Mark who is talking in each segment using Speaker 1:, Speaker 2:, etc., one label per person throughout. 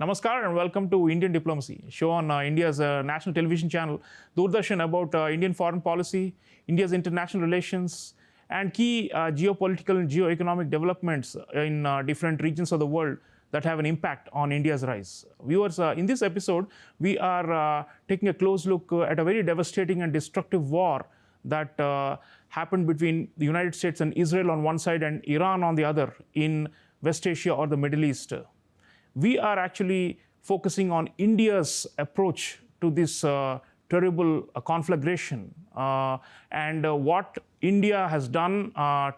Speaker 1: Namaskar and welcome to Indian Diplomacy, show on India's national television channel, Doordarshan, about Indian foreign policy, India's international relations, and key geopolitical and geoeconomic developments in different regions of the world that have an impact on India's rise. Viewers, in this episode, we are taking a close look at a very devastating and destructive war that happened between the United States and Israel on one side and Iran on the other in West Asia or the Middle East. We are actually focusing on India's approach to this terrible conflagration and what India has done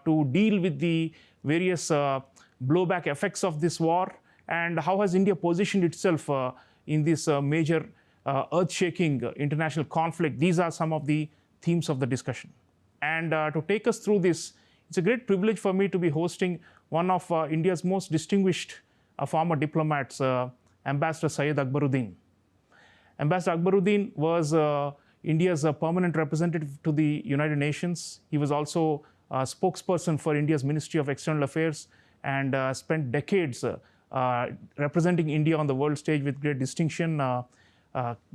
Speaker 1: to deal with the various blowback effects of this war, and how has India positioned itself in this major earth-shaking international conflict. These are some of the themes of the discussion. And to take us through this, it's a great privilege for me to be hosting one of India's most distinguished former diplomats, Ambassador Syed Akbaruddin. Ambassador Akbaruddin was India's permanent representative to the United Nations. He was also a spokesperson for India's Ministry of External Affairs and spent decades representing India on the world stage with great distinction.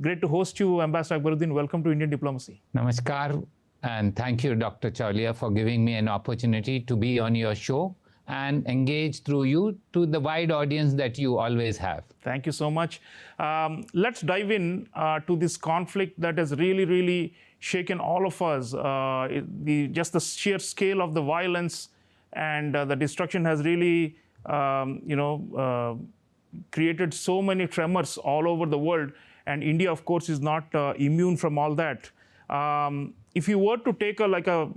Speaker 1: Great to host you, Ambassador Akbaruddin. Welcome to Indian Diplomacy.
Speaker 2: Namaskar, and thank you, Dr. Chaulia, for giving me an opportunity to be on your show and engage through you to the wide audience that you always have.
Speaker 1: Thank you so much. Let's dive in to this conflict that has really shaken all of us. Just the sheer scale of the violence and the destruction has really, created so many tremors all over the world. And India, of course, is not immune from all that. If you were to take a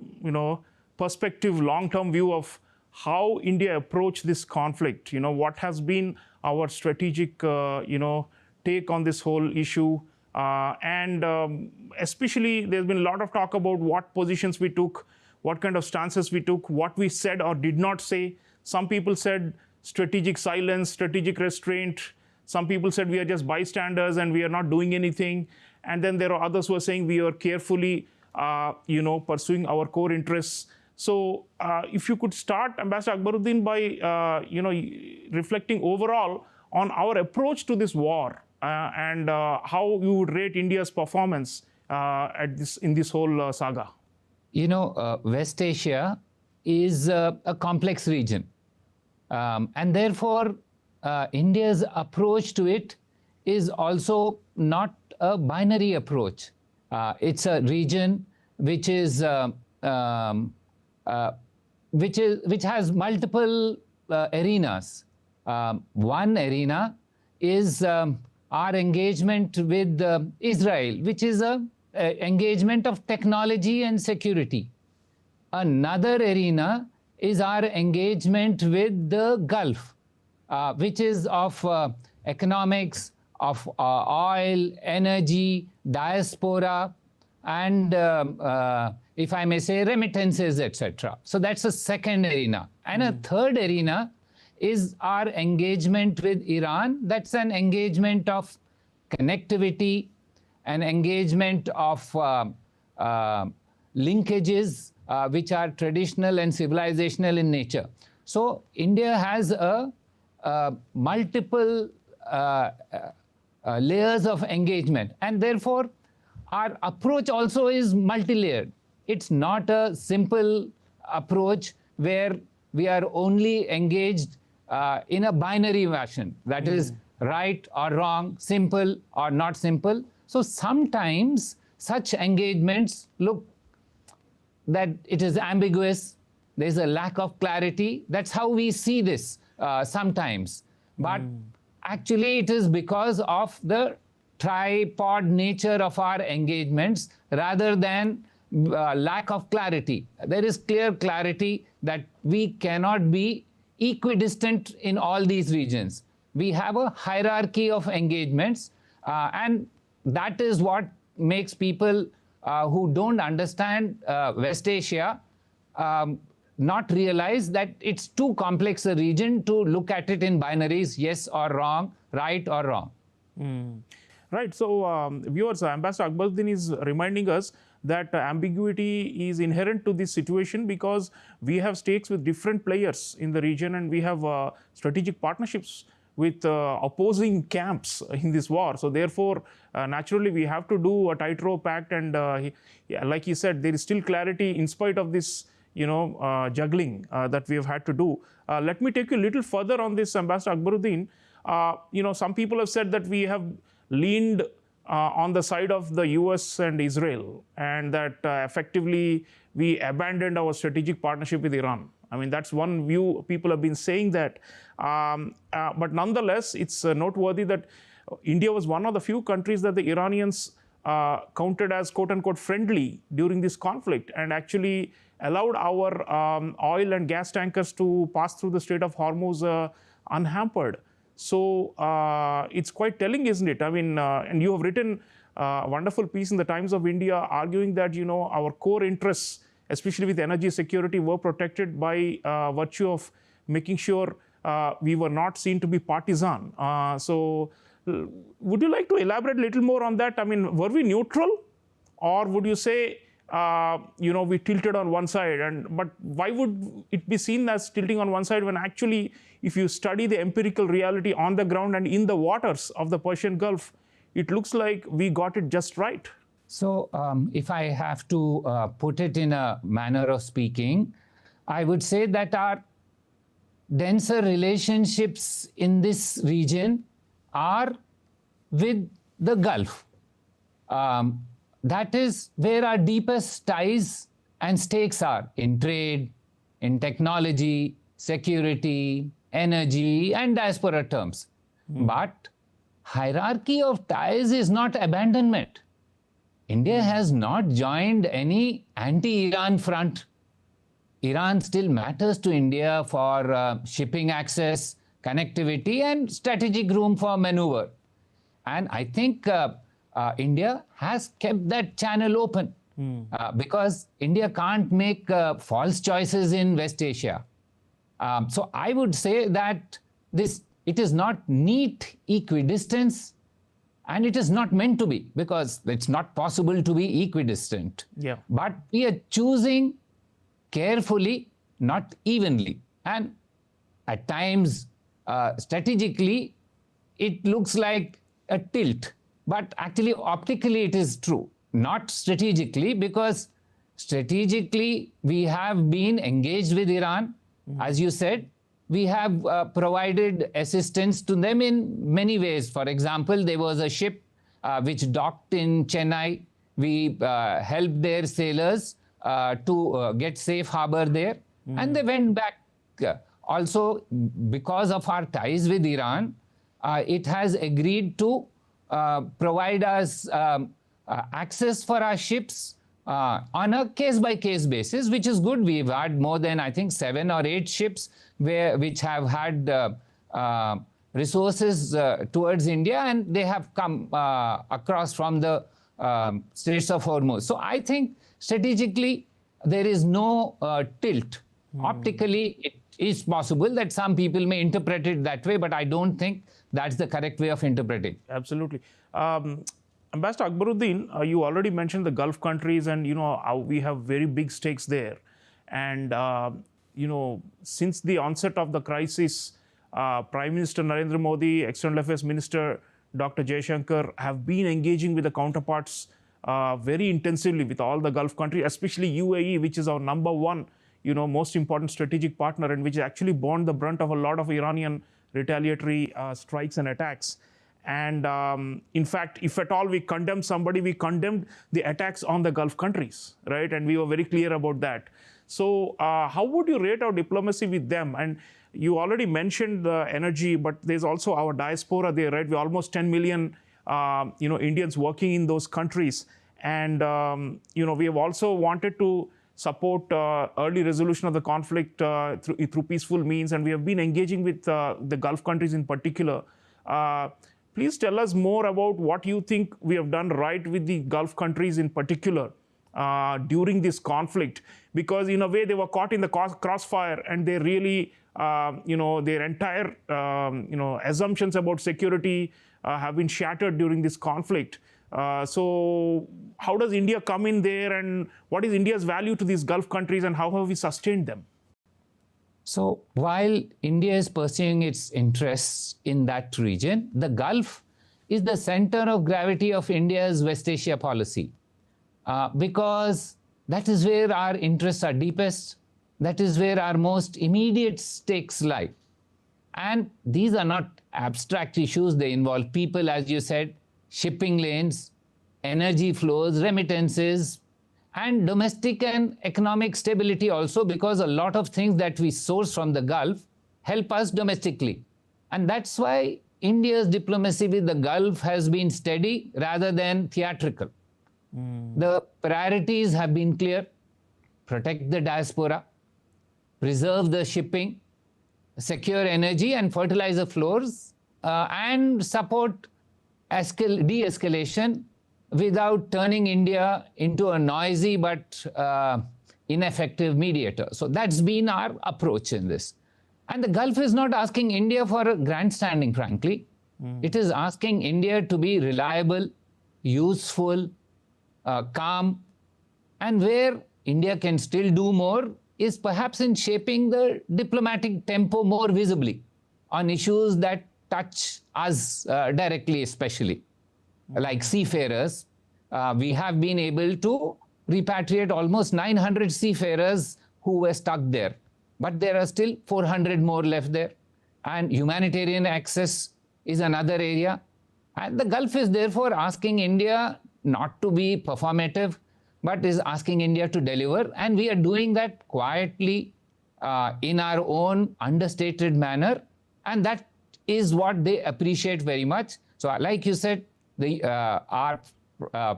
Speaker 1: perspective, long-term view of how India approached this conflict, what has been our strategic, take on this whole issue, and especially there's been a lot of talk about what positions we took, what kind of stances we took, what we said or did not say. Some people said strategic silence, strategic restraint. Some people said we are just bystanders and we are not doing anything. And then there are others who are saying we are carefully, pursuing our core interests. So if you could start, Ambassador Akbaruddin, by reflecting overall on our approach to this war and how you would rate India's performance in this whole saga.
Speaker 2: West Asia is a complex region, and therefore India's approach to it is also not a binary approach. It's a region which is which has multiple arenas. One arena is our engagement with Israel, which is an engagement of technology and security. Another arena is our engagement with the Gulf, which is of economics, of oil, energy, diaspora, and if I may say, remittances, etc. So that's a second arena. And a third arena is our engagement with Iran. That's an engagement of connectivity, an engagement of linkages which are traditional and civilizational in nature. So India has multiple layers of engagement, and therefore our approach also is multi-layered. It's not a simple approach where we are only engaged in a binary fashion, that is right or wrong, simple or not simple. So sometimes such engagements look that it is ambiguous, there's a lack of clarity. That's how we see this sometimes. But actually it is because of the tripod nature of our engagements rather than lack of clarity. There is clear clarity that we cannot be equidistant in all these regions. We have a hierarchy of engagements, and that is what makes people who don't understand West Asia not realize that it's too complex a region to look at it in binaries, yes or wrong, right or wrong.
Speaker 1: Right. So, viewers, Ambassador Akbaruddin is reminding us that ambiguity is inherent to this situation because we have stakes with different players in the region, and we have strategic partnerships with opposing camps in this war. So therefore, naturally, we have to do a tightrope act. And like he said, there is still clarity in spite of this, juggling that we have had to do. Let me take you a little further on this, Ambassador Akbaruddin. Some people have said that we have leaned on the side of the US and Israel, and that effectively we abandoned our strategic partnership with Iran. I mean, that's one view. People have been saying that. But nonetheless, it's noteworthy that India was one of the few countries that the Iranians counted as quote-unquote friendly during this conflict, and actually allowed our oil and gas tankers to pass through the Strait of Hormuz unhampered. So it's quite telling, isn't it? I mean, and you have written a wonderful piece in the Times of India arguing that, our core interests, especially with energy security, were protected by virtue of making sure we were not seen to be partisan. So would you like to elaborate a little more on that? I mean, were we neutral, or would you say, we tilted on one side? But why would it be seen as tilting on one side when actually, if you study the empirical reality on the ground and in the waters of the Persian Gulf, it looks like we got it just right?
Speaker 2: So if I have to put it in a manner of speaking, I would say that our denser relationships in this region are with the Gulf. That is where our deepest ties and stakes are in trade, in technology, security, energy, and diaspora terms. But hierarchy of ties is not abandonment. India has not joined any anti-Iran front. Iran still matters to India for shipping access, connectivity, and strategic room for maneuver. And I think India has kept that channel open because India can't make false choices in West Asia. So I would say that it is not neat equidistance, and it is not meant to be, because it's not possible to be equidistant.
Speaker 1: Yeah.
Speaker 2: But we are choosing carefully, not evenly. And at times, strategically, it looks like a tilt. But actually, optically, it is true. Not strategically, because strategically, we have been engaged with Iran. As you said, we have provided assistance to them in many ways. For example, there was a ship which docked in Chennai. We helped their sailors to get safe harbor there. And they went back. Also, because of our ties with Iran, it has agreed to provide us access for our ships on a case-by-case basis, which is good. We've had more than, I think, 7 or 8 ships which have had resources towards India, and they have come across from the Straits of Hormuz. So I think strategically there is no tilt. Optically, it is possible that some people may interpret it that way, but I don't think that's the correct way of interpreting.
Speaker 1: Absolutely. Ambassador Akbaruddin, you already mentioned the Gulf countries, and how we have very big stakes there. And since the onset of the crisis, Prime Minister Narendra Modi, External Affairs Minister Dr. Jaishankar have been engaging with the counterparts very intensively with all the Gulf countries, especially UAE, which is our number one, most important strategic partner, and which actually borne the brunt of a lot of Iranian retaliatory strikes and attacks. And in fact, if at all we condemn somebody, we condemned the attacks on the Gulf countries, right? And we were very clear about that. So how would you rate our diplomacy with them? And you already mentioned the energy, but there's also our diaspora there, right? We're almost 10 million, Indians working in those countries. And, we have also wanted to support early resolution of the conflict through peaceful means. And we have been engaging with the Gulf countries in particular. Please tell us more about what you think we have done right with the Gulf countries in particular during this conflict, because in a way they were caught in the crossfire, and they really, their entire, assumptions about security have been shattered during this conflict. So how does India come in there, and what is India's value to these Gulf countries, and how have we sustained them?
Speaker 2: So while India is pursuing its interests in that region, the Gulf is the center of gravity of India's West Asia policy, because that is where our interests are deepest, that is where our most immediate stakes lie. And these are not abstract issues, they involve people, as you said, shipping lanes, energy flows, remittances, and domestic and economic stability also, because a lot of things that we source from the Gulf help us domestically. And that's why India's diplomacy with the Gulf has been steady rather than theatrical. The priorities have been clear: protect the diaspora, preserve the shipping, secure energy and fertilizer flows, and support de-escalation without turning India into a noisy but ineffective mediator. So that's been our approach in this. And the Gulf is not asking India for a grandstanding, frankly. It is asking India to be reliable, useful, calm, and where India can still do more is perhaps in shaping the diplomatic tempo more visibly on issues that touch us directly, especially. Like seafarers, we have been able to repatriate almost 900 seafarers who were stuck there. But there are still 400 more left there. And humanitarian access is another area. And the Gulf is therefore asking India not to be performative, but is asking India to deliver. And we are doing that quietly in our own understated manner. And that is what they appreciate very much. So like you said, our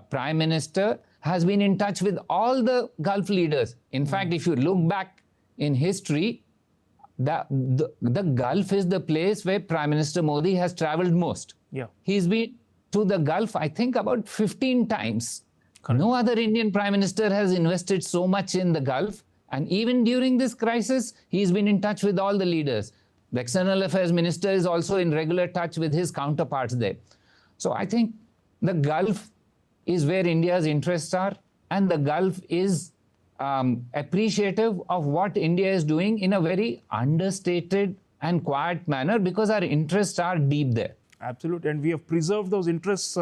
Speaker 2: Prime Minister has been in touch with all the Gulf leaders. In fact, if you look back in history, the Gulf is the place where Prime Minister Modi has traveled most.
Speaker 1: Yeah.
Speaker 2: He's been to the Gulf, I think, about 15 times.
Speaker 1: Correct.
Speaker 2: No other Indian Prime Minister has invested so much in the Gulf. And even during this crisis, he's been in touch with all the leaders. The External Affairs Minister is also in regular touch with his counterparts there. So I think the Gulf is where India's interests are, and the Gulf is appreciative of what India is doing in a very understated and quiet manner, because our interests are deep there.
Speaker 1: Absolutely, and we have preserved those interests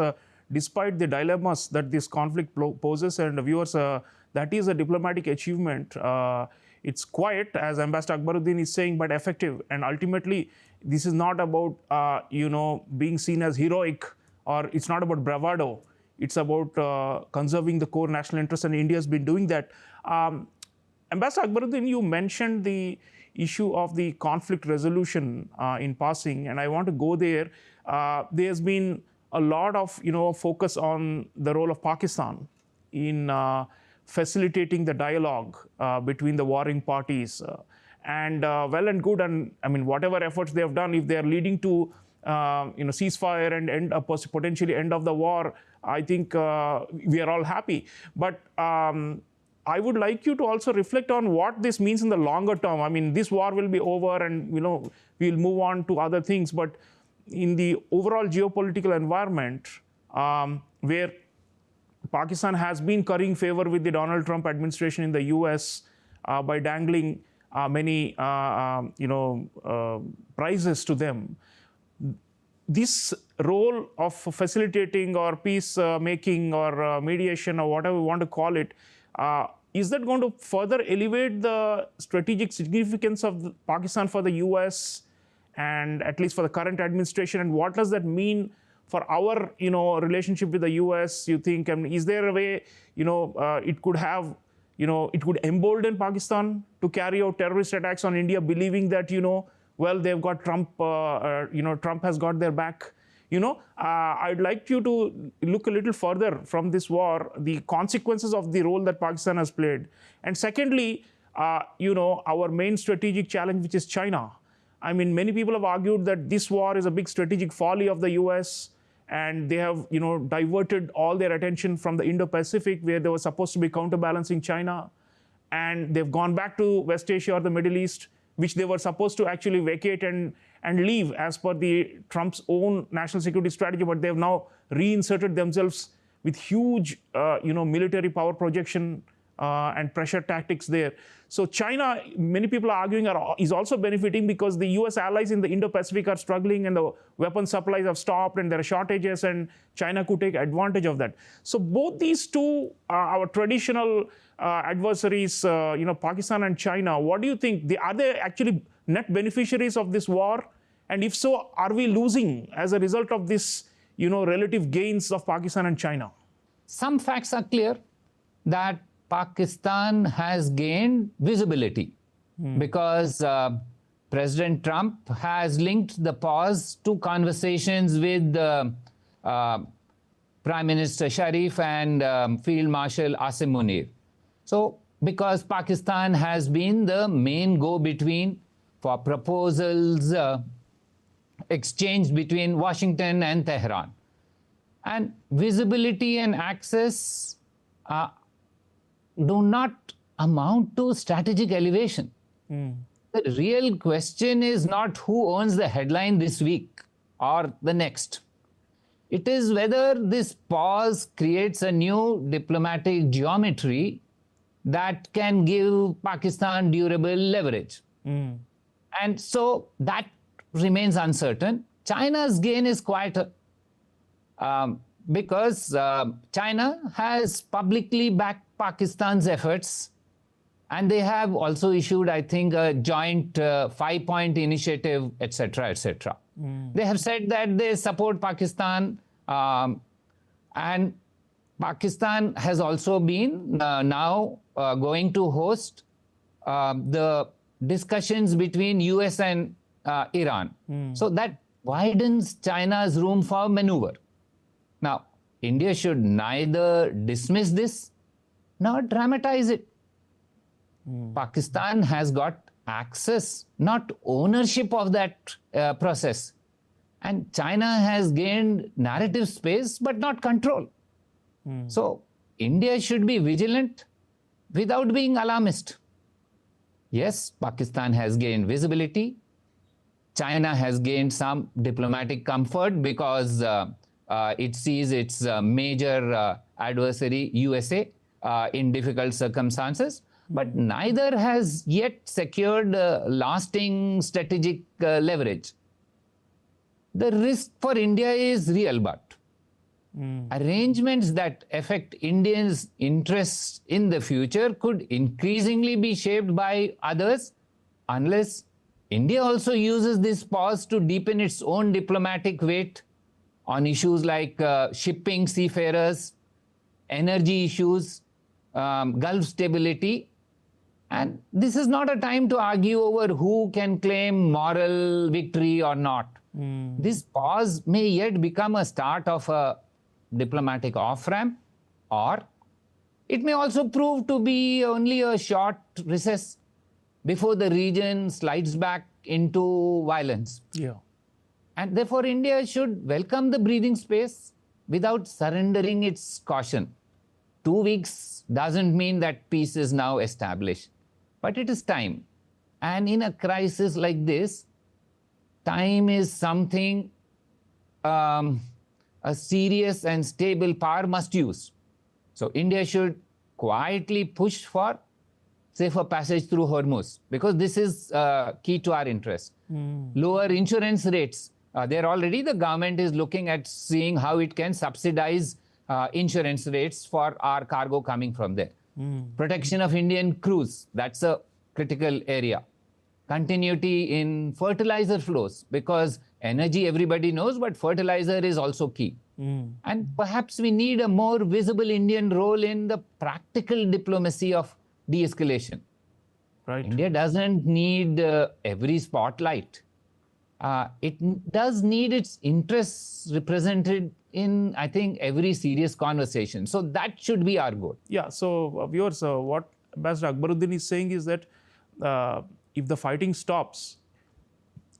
Speaker 1: despite the dilemmas that this conflict poses. And viewers, that is a diplomatic achievement. It's quiet, as Ambassador Akbaruddin is saying, but effective. And ultimately, this is not about being seen as heroic, or it's not about bravado. It's about conserving the core national interest, and India has been doing that. Ambassador Akbaruddin, you mentioned the issue of the conflict resolution in passing, and I want to go there. There's been a lot of focus on the role of Pakistan in facilitating the dialogue between the warring parties, and well and good. And I mean, whatever efforts they have done, if they are leading to ceasefire and potentially end of the war, I think we are all happy. But I would like you to also reflect on what this means in the longer term. I mean, this war will be over, and we'll move on to other things. But in the overall geopolitical environment, where Pakistan has been currying favor with the Donald Trump administration in the US by dangling many prizes to them. This role of facilitating or peace making or mediation or whatever we want to call it, is that going to further elevate the strategic significance of Pakistan for the US, and at least for the current administration? And what does that mean for our relationship with the US, you think? I mean, is there a way it could have it could embolden Pakistan to carry out terrorist attacks on India, believing that well, they've got Trump, Trump has got their back. I'd like you to look a little further from this war, the consequences of the role that Pakistan has played. And secondly, our main strategic challenge, which is China. I mean, many people have argued that this war is a big strategic folly of the US, and they have, diverted all their attention from the Indo-Pacific, where they were supposed to be counterbalancing China, and they've gone back to West Asia or the Middle East, which they were supposed to actually vacate and leave as per the Trump's own national security strategy. But they have now reinserted themselves with huge, military power projection and pressure tactics there. So China, many people are arguing, is also benefiting because the US allies in the Indo-Pacific are struggling and the weapon supplies have stopped and there are shortages, and China could take advantage of that. So both these two are our traditional adversaries, Pakistan and China. What do you think? Are they actually net beneficiaries of this war? And if so, are we losing as a result of this, relative gains of Pakistan and China?
Speaker 2: Some facts are clear that Pakistan has gained visibility because President Trump has linked the pause to conversations with Prime Minister Sharif and Field Marshal Asim Munir. So, because Pakistan has been the main go-between for proposals exchanged between Washington and Tehran. And visibility and access do not amount to strategic elevation. The real question is not who owns the headline this week or the next. It is whether this pause creates a new diplomatic geometry that can give Pakistan durable leverage. And so that remains uncertain. China's gain is quieter because China has publicly backed Pakistan's efforts, and they have also issued, I think, a joint 5-point initiative, etc., etc. They have said that they support Pakistan, and Pakistan has also been now going to host the discussions between US and Iran. So that widens China's room for maneuver. Now, India should neither dismiss this nor dramatize it. Pakistan has got access, not ownership of that process. And China has gained narrative space, but not control. So India should be vigilant without being alarmist. Yes, Pakistan has gained visibility. China has gained some diplomatic comfort because it sees its major adversary, USA, in difficult circumstances. But neither has yet secured lasting strategic leverage. The risk for India is real, but arrangements that affect Indians' interests in the future could increasingly be shaped by others unless India also uses this pause to deepen its own diplomatic weight on issues like shipping seafarers, energy issues, Gulf stability. And this is not a time to argue over who can claim moral victory or not. This pause may yet become a start of a diplomatic off-ramp, or it may also prove to be only a short recess before the region slides back into violence. And therefore, India should welcome the breathing space without surrendering its caution. 2 weeks doesn't mean that peace is now established, but it is time. And in a crisis like this, time is something a serious and stable power must use. So India should quietly push for safer passage through Hormuz, because this is key to our interest. Lower insurance rates. There already the government is looking at seeing how it can subsidize insurance rates for our cargo coming from there. Protection of Indian crews, that's a critical area. Continuity in fertilizer flows, because energy everybody knows, but fertilizer is also key. And perhaps we need a more visible Indian role in the practical diplomacy of de-escalation. India doesn't need every spotlight. It does need its interests represented in, I think, every serious conversation. So that should be our goal.
Speaker 1: Yeah, so viewers, what Ambassador Akbaruddin is saying is that if the fighting stops,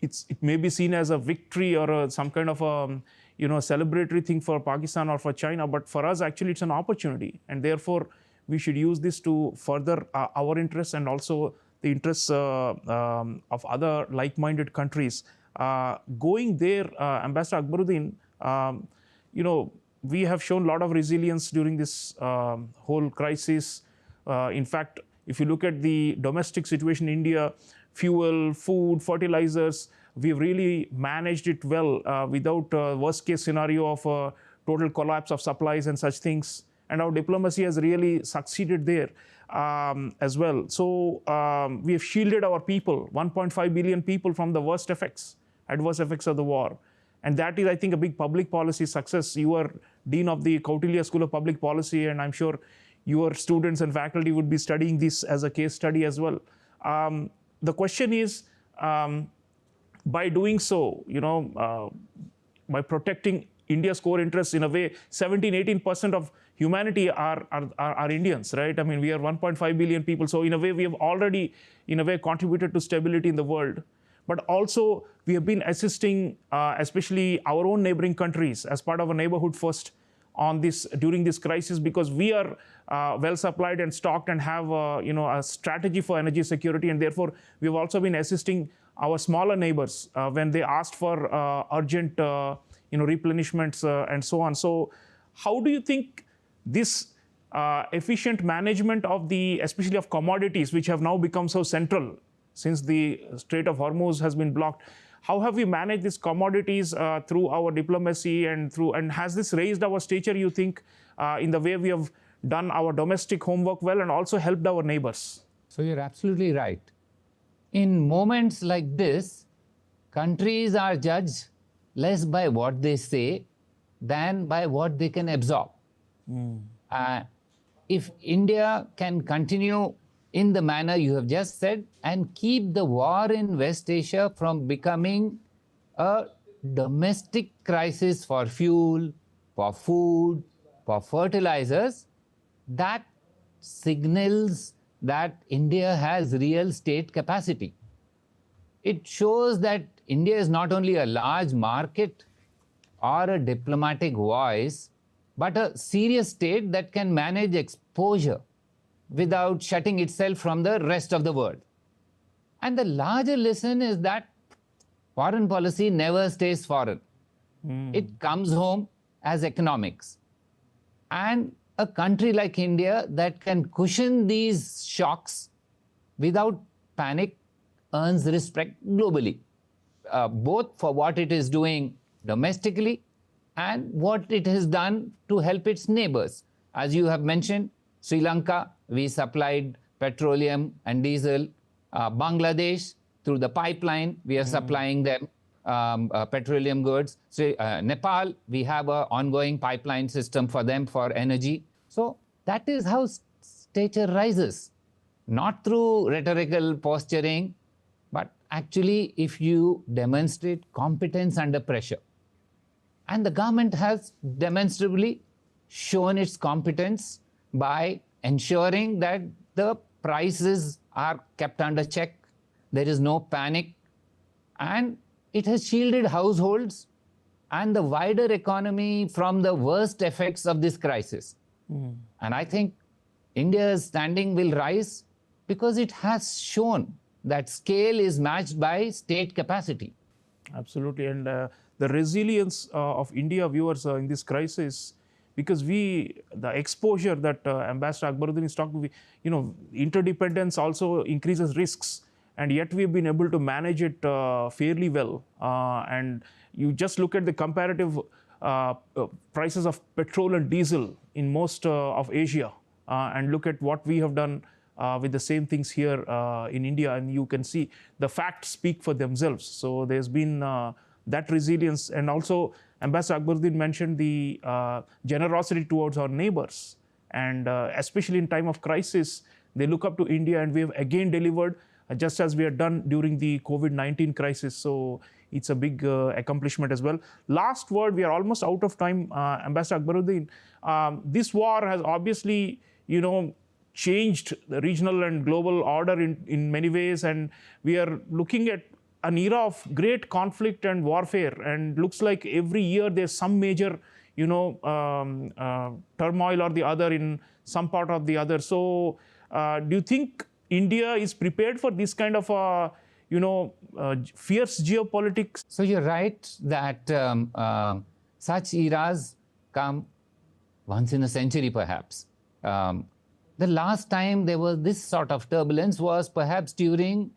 Speaker 1: it may be seen as a victory or some kind of a celebratory thing for Pakistan or for China, but for us actually it's an opportunity, and therefore we should use this to further our interests and also the interests of other like-minded countries. Going there, Ambassador Akbaruddin, we have shown a lot of resilience during this whole crisis. In fact, if you look at the domestic situation in India, fuel, food, fertilizers, we've really managed it well without worst case scenario of total collapse of supplies and such things. And our diplomacy has really succeeded there as well. So we have shielded our people, 1.5 billion people, from the worst effects, adverse effects of the war. And that is, I think, a big public policy success. You are Dean of the Kautilya School of Public Policy, and I'm sure your students and faculty would be studying this as a case study as well. The question is, by doing so, by protecting India's core interests in a way, 17-18% of humanity are Indians, right? I mean, we are 1.5 billion people. So in a way, we have already, contributed to stability in the world. But also, we have been assisting, especially our own neighboring countries, as part of a neighborhood first on this during this crisis, because we are well supplied and stocked and have, a strategy for energy security, and therefore we have also been assisting our smaller neighbors when they asked for urgent, replenishments and so on. So, how do you think this efficient management of especially of commodities, which have now become so central since the Strait of Hormuz has been blocked, how have we managed these commodities through our diplomacy and has this raised our stature, you think, in the way we have done our domestic homework well and also helped our neighbors?
Speaker 2: So you're absolutely right. In moments like this, countries are judged less by what they say than by what they can absorb. If India can continue in the manner you have just said and keep the war in West Asia from becoming a domestic crisis for fuel, for food, for fertilizers, that signals that India has real state capacity. It shows that India is not only a large market or a diplomatic voice, but a serious state that can manage exposure without shutting itself from the rest of the world. And the larger lesson is that foreign policy never stays foreign. It comes home as economics. And a country like India that can cushion these shocks without panic earns respect globally, both for what it is doing domestically and what it has done to help its neighbors. As you have mentioned, Sri Lanka, we supplied petroleum and diesel. Bangladesh, through the pipeline, we are supplying them petroleum goods. So, Nepal, we have an ongoing pipeline system for them for energy. So that is how stature rises, not through rhetorical posturing, but actually if you demonstrate competence under pressure. And the government has demonstrably shown its competence by ensuring that the prices are kept under check, there is no panic, and it has shielded households and the wider economy from the worst effects of this crisis. And I think India's standing will rise because it has shown that scale is matched by state capacity.
Speaker 1: Absolutely. And the resilience of India, viewers, in this crisis, because the exposure that Ambassador Akbaruddin is talking, interdependence also increases risks, and yet we've been able to manage it fairly well. And you just look at the comparative prices of petrol and diesel in most of Asia, and look at what we have done with the same things here in India, and you can see the facts speak for themselves. So there's been that resilience, and also Ambassador Akbaruddin mentioned the generosity towards our neighbors, and especially in time of crisis, they look up to India, and we have again delivered just as we had done during the COVID-19 crisis. So it's a big accomplishment as well. Last word, we are almost out of time, Ambassador Akbaruddin. This war has obviously, changed the regional and global order in many ways, and we are looking at an era of great conflict and warfare, and looks like every year there's some major, turmoil or the other in some part or the other. So do you think India is prepared for this kind of, fierce geopolitics?
Speaker 2: So you're right that such eras come once in a century, perhaps. the last time there was this sort of turbulence was perhaps during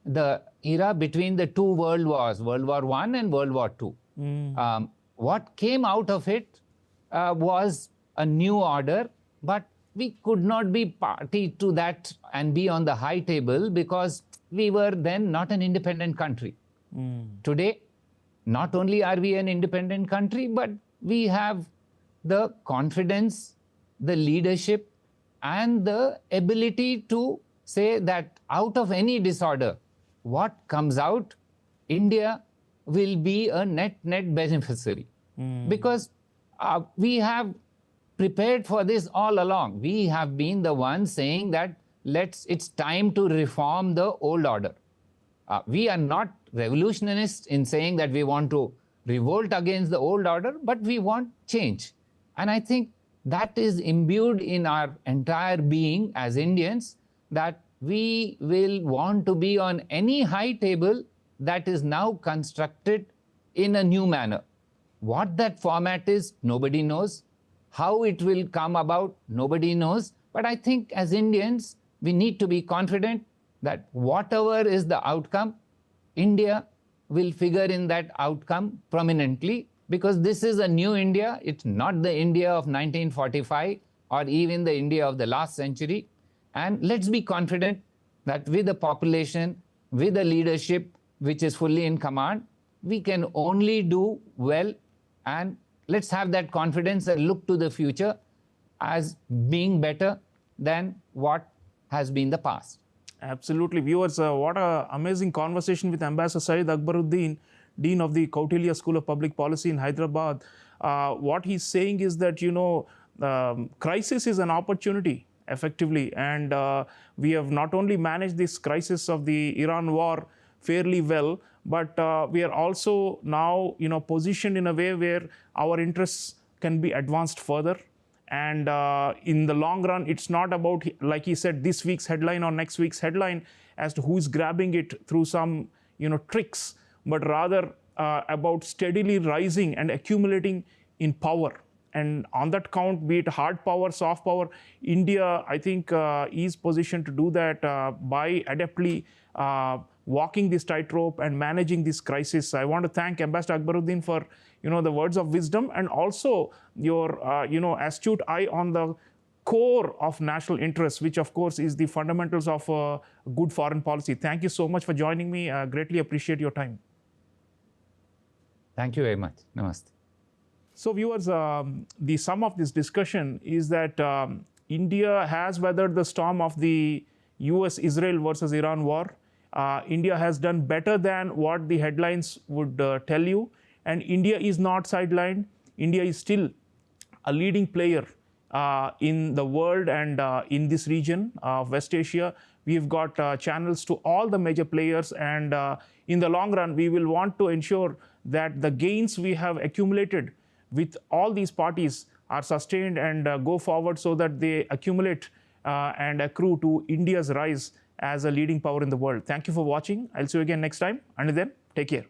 Speaker 2: the era between the two world wars, World War I and World War II. What came out of it was a new order, but we could not be party to that and be on the high table because we were then not an independent country. Today, not only are we an independent country, but we have the confidence, the leadership, and the ability to say that out of any disorder, what comes out, India will be a net beneficiary. Because we have prepared for this all along. We have been the ones saying that it's time to reform the old order. We are not revolutionists in saying that we want to revolt against the old order, but we want change. And I think that is imbued in our entire being as Indians, that we will want to be on any high table that is now constructed in a new manner. What that format is, nobody knows. How it will come about, nobody knows. But I think as Indians, we need to be confident that whatever is the outcome, India will figure in that outcome prominently, because this is a new India. It's not the India of 1945 or even the India of the last century. And let's be confident that with the population, with the leadership which is fully in command, we can only do well. And let's have that confidence and look to the future as being better than what has been the past.
Speaker 1: Absolutely. Viewers, what an amazing conversation with Ambassador Syed Akbaruddin, Dean of the Kautilya School of Public Policy in Hyderabad. What he's saying is that, crisis is an opportunity, effectively. And we have not only managed this crisis of the Iran war fairly well, but we are also now, positioned in a way where our interests can be advanced further. And in the long run, it's not about, like he said, this week's headline or next week's headline as to who is grabbing it through some, tricks, but rather about steadily rising and accumulating in power. And on that count, be it hard power, soft power, India, I think, is positioned to do that by adeptly walking this tightrope and managing this crisis. I want to thank Ambassador Akbaruddin for, the words of wisdom, and also your, astute eye on the core of national interest, which of course is the fundamentals of good foreign policy. Thank you so much for joining me. Greatly appreciate your time.
Speaker 2: Thank you very much. Namaste.
Speaker 1: So viewers, the sum of this discussion is that India has weathered the storm of the US-Israel versus Iran war. India has done better than what the headlines would tell you. And India is not sidelined. India is still a leading player in the world and in this region of West Asia. We've got channels to all the major players. And in the long run, we will want to ensure that the gains we have accumulated with all these parties are sustained and go forward, so that they accumulate and accrue to India's rise as a leading power in the world. Thank you for watching. I'll see you again next time. Until then, take care.